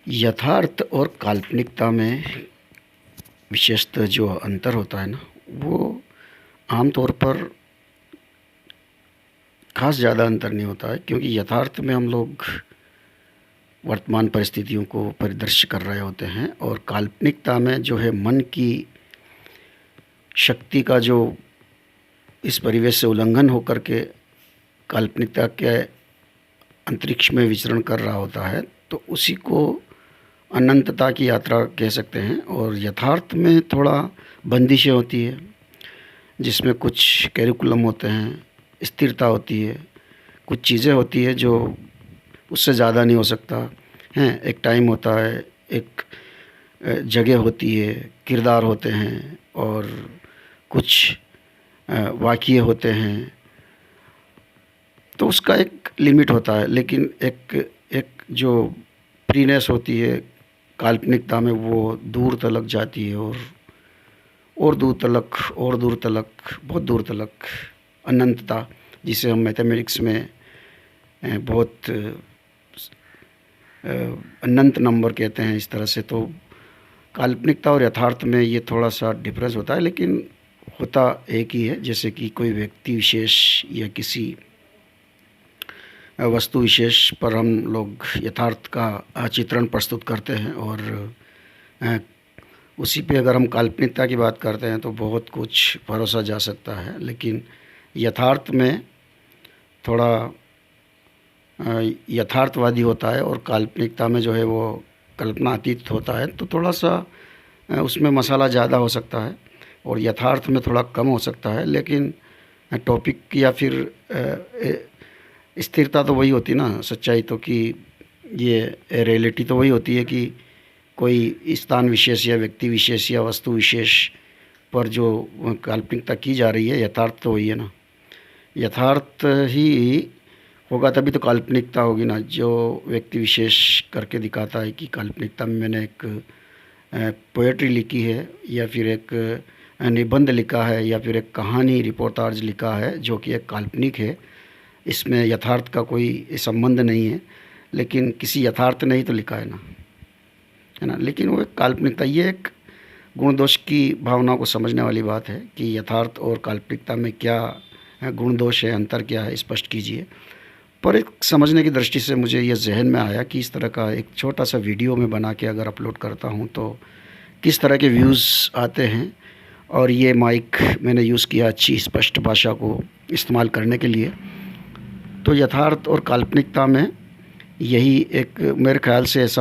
यथार्थ और काल्पनिकता में विशेषतः जो अंतर होता है ना, वो आम तौर पर ख़ास ज़्यादा अंतर नहीं होता है, क्योंकि यथार्थ में हम लोग वर्तमान परिस्थितियों को परिदृश्य कर रहे होते हैं और काल्पनिकता में जो है मन की शक्ति का जो इस परिवेश से उल्लंघन होकर के काल्पनिकता के अंतरिक्ष में विचरण कर रहा होता है, तो उसी को अनंतता की यात्रा कह सकते हैं। और यथार्थ में थोड़ा बंदिशें होती है, जिसमें कुछ कैरिकुलम होते हैं, स्थिरता होती है, कुछ चीज़ें होती है जो उससे ज़्यादा नहीं हो सकता हैं। एक टाइम होता है, एक जगह होती है, किरदार होते हैं और कुछ वाक़ये होते हैं, तो उसका एक लिमिट होता है। लेकिन एक एक जो फ्रीनेस होती है काल्पनिकता में, वो दूर तलक जाती है और दूर तलक और दूर तलक, बहुत दूर तलक, अनंतता, जिसे हम मैथमेटिक्स में बहुत अनंत नंबर कहते हैं, इस तरह से। तो काल्पनिकता और यथार्थ में ये थोड़ा सा डिफरेंस होता है, लेकिन होता एक ही है। जैसे कि कोई व्यक्ति विशेष या किसी वस्तु विशेष पर हम लोग यथार्थ का चित्रण प्रस्तुत करते हैं, और उसी पे अगर हम काल्पनिकता की बात करते हैं तो बहुत कुछ भरोसा जा सकता है। लेकिन यथार्थ में थोड़ा यथार्थवादी होता है और काल्पनिकता में जो है वो कल्पनातीत होता है, तो थोड़ा सा उसमें मसाला ज़्यादा हो सकता है और यथार्थ में थोड़ा कम हो सकता है। लेकिन टॉपिक या फिर स्थिरता तो वही होती ना, सच्चाई तो, कि ये रियलिटी तो वही होती है कि कोई स्थान विशेष या व्यक्ति विशेष या वस्तु विशेष पर जो काल्पनिकता की जा रही है, यथार्थ तो वही है ना। यथार्थ ही होगा तभी तो काल्पनिकता होगी ना। जो व्यक्ति विशेष करके दिखाता है कि काल्पनिकता में मैंने एक पोएट्री लिखी है, या फिर एक निबंध लिखा है, या फिर एक कहानी रिपोर्टाज लिखा है जो कि एक काल्पनिक है, इसमें यथार्थ का कोई संबंध नहीं है, लेकिन किसी यथार्थ ने ही तो लिखा है ना। लेकिन वो एक काल्पनिकता, ये एक गुण दोष की भावना को समझने वाली बात है कि यथार्थ और काल्पनिकता में क्या गुण दोष है, अंतर क्या है, स्पष्ट कीजिए। पर एक समझने की दृष्टि से मुझे ये जहन में आया कि इस तरह का एक छोटा सा वीडियो में बना के अगर अपलोड करता हूँ तो किस तरह के व्यूज़ आते हैं। और ये माइक मैंने यूज़ किया अच्छी स्पष्ट भाषा को इस्तेमाल करने के लिए। तो यथार्थ और काल्पनिकता में यही एक मेरे ख़्याल से ऐसा